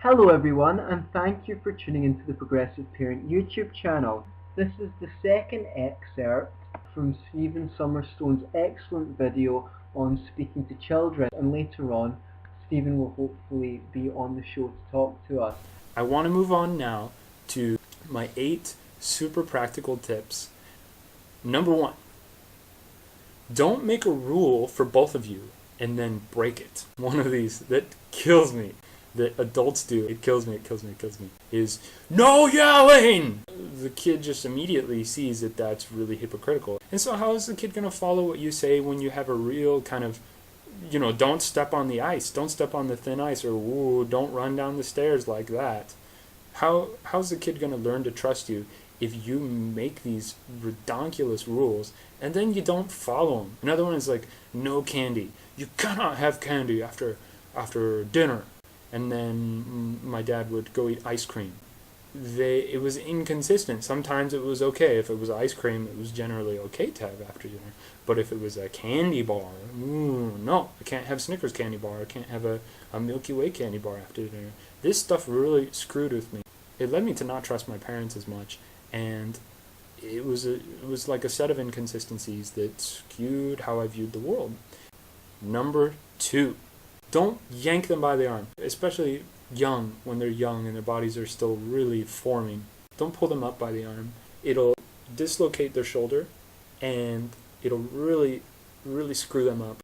Hello everyone, and thank you for tuning into the Progressive Parent YouTube channel. This is the second excerpt from Stephen Summerstone's excellent video on speaking to children, and later on Stephen will hopefully be on the show to talk to us. I want to move on now to my 8 super practical tips. Number 1, don't make a rule for both of you and then break it. One of these that kills me, that adults do, it kills me, is no yelling! The kid just immediately sees that that's really hypocritical. And so how is the kid going to follow what you say when you have a real kind of, don't step on the ice, don't step on the thin ice, or ooh, don't run down the stairs like that? How's the kid going to learn to trust you if you make these redonkulous rules and then you don't follow them? Another one is like, no candy. You cannot have candy after dinner. And then my dad would go eat ice cream. It was inconsistent. Sometimes it was okay. If it was ice cream, it was generally okay to have after dinner. But if it was a candy bar, no, I can't have Snickers candy bar. I can't have a Milky Way candy bar after dinner. This stuff really screwed with me. It led me to not trust my parents as much, and it was like a set of inconsistencies that skewed how I viewed the world. Number 2, don't yank them by the arm, especially when they're young and their bodies are still really forming. Don't pull them up by the arm. It'll dislocate their shoulder, and it'll really, really screw them up.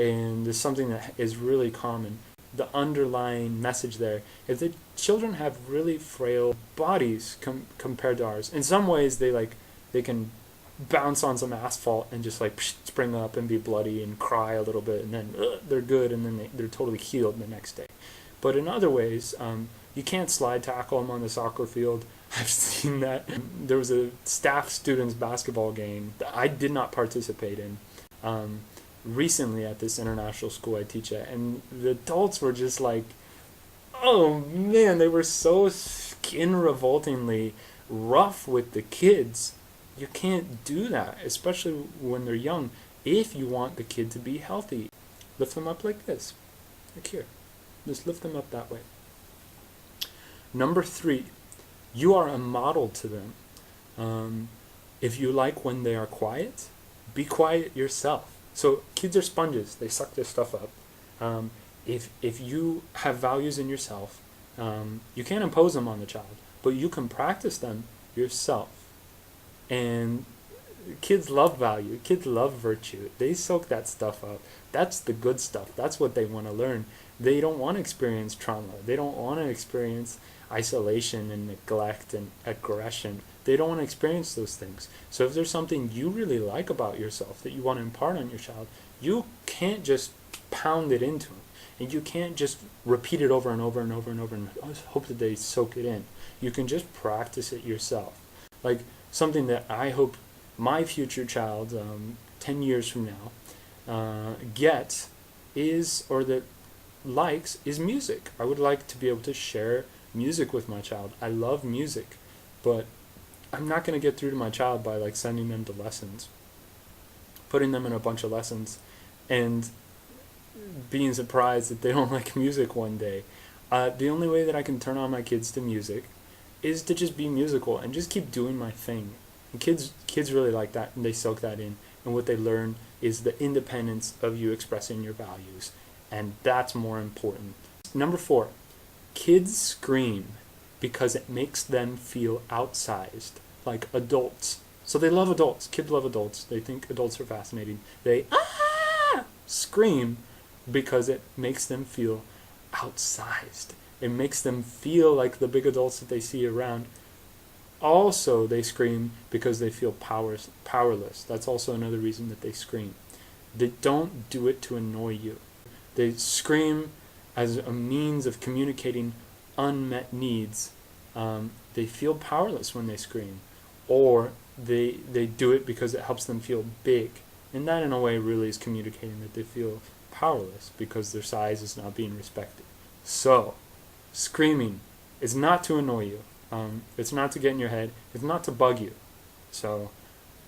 And there's something that is really common. The underlying message there is that children have really frail bodies compared to ours. In some ways, they can bounce on some asphalt and just spring up and be bloody and cry a little bit, and then they're good, and then they're totally healed the next day. But in other ways, you can't slide tackle them on the soccer field. I've seen that. There was a staff students basketball game that I did not participate in recently at this international school I teach at, and the adults were just like, oh man, they were so skin revoltingly rough with the kids. You can't do that, especially when they're young, if you want the kid to be healthy. Lift them up like this, like here. Just lift them up that way. Number 3, you are a model to them. If you like when they are quiet, be quiet yourself. So kids are sponges. They suck this stuff up. If you have values in yourself, you can't impose them on the child, but you can practice them yourself. And kids love value. Kids love virtue. They soak that stuff up. That's the good stuff. That's what they want to learn. They don't want to experience trauma. They don't want to experience isolation and neglect and aggression. They don't want to experience those things. So if there's something you really like about yourself that you want to impart on your child, you can't just pound it into them. And you can't just repeat it over and over and over and over and hope that they soak it in. You can just practice it yourself. Like something that I hope my future child, 10 years from now, gets is, or that likes, is music. I would like to be able to share music with my child. I love music, but I'm not going to get through to my child by sending them to lessons, putting them in a bunch of lessons, and being surprised that they don't like music one day. The only way that I can turn on my kids to music is to just be musical and just keep doing my thing. And kids really like that, and they soak that in. And what they learn is the independence of you expressing your values. And that's more important. Number 4, kids scream because it makes them feel outsized, like adults. So they love adults. Kids love adults. They think adults are fascinating. They scream because it makes them feel outsized. It makes them feel like the big adults that they see around. Also, they scream because they feel powerless. That's also another reason that they scream. They don't do it to annoy you. They scream as a means of communicating unmet needs. They feel powerless when they scream. Or they do it because it helps them feel big. And that in a way really is communicating that they feel powerless because their size is not being respected. So, screaming is not to annoy you. It's not to get in your head. It's not to bug you. So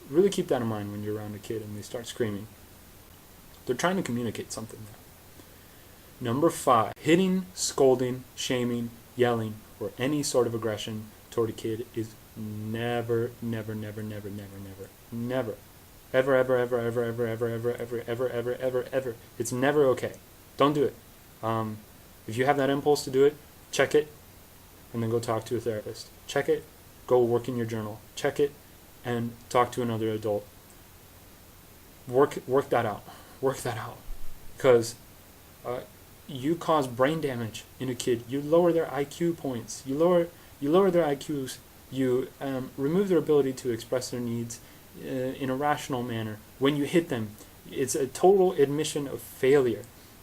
really keep that in mind when you're around a kid and they start screaming. They're trying to communicate something there. Number 5, hitting, scolding, shaming yelling, or any sort of aggression toward a kid is never, never, never, never, never, never, never, ever, ever, ever, ever, ever, ever, ever, ever, ever, ever, ever, ever. It's never okay. Don't do it. If you have that impulse to do it, check it, and then go talk to a therapist. Check it, go work in your journal. Check it, and talk to another adult. Work that out. Work that out. Because you cause brain damage in a kid. You lower their IQ points. You lower their IQs. You remove their ability to express their needs in a rational manner. When you hit them, it's a total admission of failure.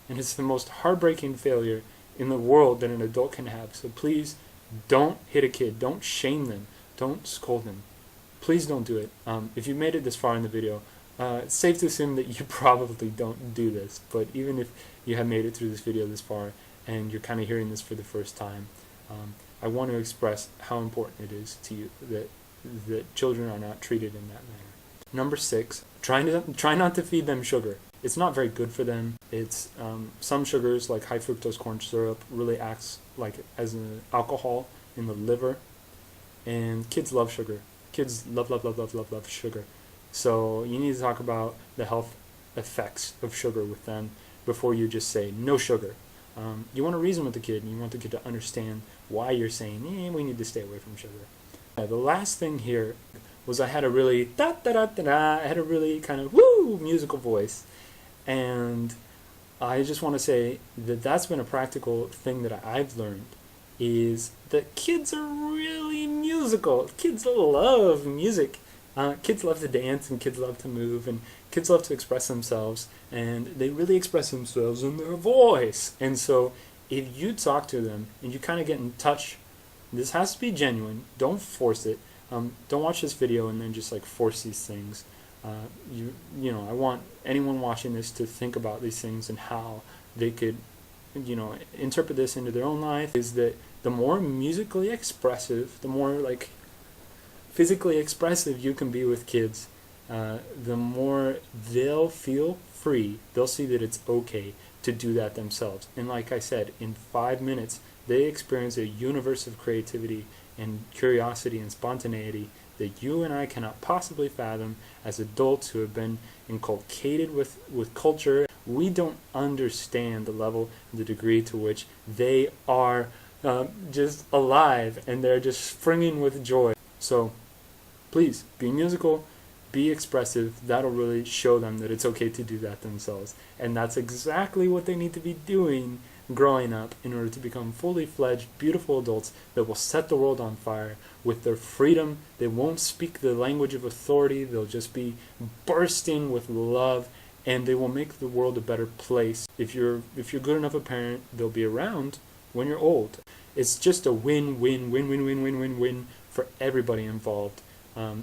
And it's the most heartbreaking failure in the world that an adult can have. So please don't hit a kid. Don't shame them. Don't scold them. Please don't do it. If you made it this far in the video, it's safe to assume that you probably don't do this. But even if you have made it through this video this far and you're kind of hearing this for the first time, I want to express how important it is to you that children are not treated in that manner. Number 6, try not to feed them sugar. It's not very good for them. It's some sugars, like high fructose corn syrup, really acts like as an alcohol in the liver, and kids love sugar. Kids love sugar. So you need to talk about the health effects of sugar with them before you just say no sugar. You want to reason with the kid, and you want the kid to understand why you're saying, we need to stay away from sugar. The last thing here was I had a really I had a really kind of musical voice, and I just want to say that that's been a practical thing that I've learned, is that kids are really musical. Kids love music. Kids love to dance, and kids love to move, and kids love to express themselves, and they really express themselves in their voice. And so if you talk to them and you kind of get in touch, this has to be genuine. Don't force it. Don't watch this video and then just like force these things. I want anyone watching this to think about these things and how they could, interpret this into their own life. Is that the more musically expressive, the more like physically expressive you can be with kids, the more they'll feel free. They'll see that it's okay to do that themselves. And like I said, in 5 minutes, they experience a universe of creativity and curiosity and spontaneity that you and I cannot possibly fathom as adults who have been inculcated with culture. We don't understand the level, the degree to which they are just alive and they're just springing with joy. So please, be musical, be expressive. That'll really show them that it's okay to do that themselves. And that's exactly what they need to be doing growing up in order to become fully fledged, beautiful adults that will set the world on fire with their freedom. They won't speak the language of authority. They'll just be bursting with love, and they will make the world a better place. If you're good enough a parent, they'll be around when you're old. It's just a win-win-win-win-win-win-win for everybody involved.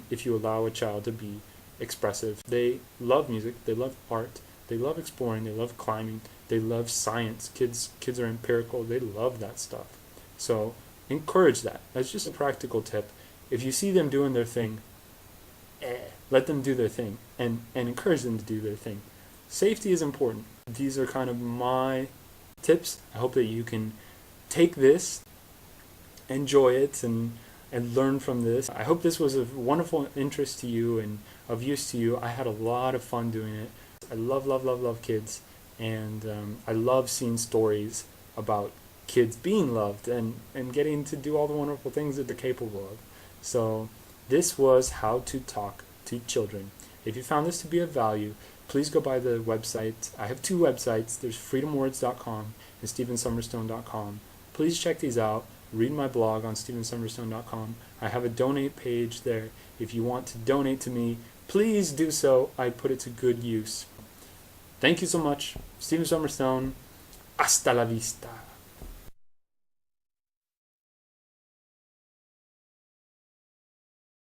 If you allow a child to be expressive. They love music, they love art, they love exploring, they love climbing, they love science. Kids are empirical, they love that stuff. So encourage that. That's just a practical tip. If you see them doing their thing, let them do their thing and encourage them to do their thing. Safety is important. These are kind of my tips. I hope that you can take this, enjoy it, and learn from this. I hope this was of wonderful interest to you and of use to you. I had a lot of fun doing it. I love kids, and I love seeing stories about kids being loved and getting to do all the wonderful things that they're capable of. So this was how to talk to children. If you found this to be of value, please go by the website. I have 2 websites. There's freedomwords.com and stephensummerstone.com. Please check these out. Read my blog on stephensummerstone.com. I have a donate page there. If you want to donate to me, please do so. I put it to good use. Thank you so much. Stephen Summerstone. Hasta la vista.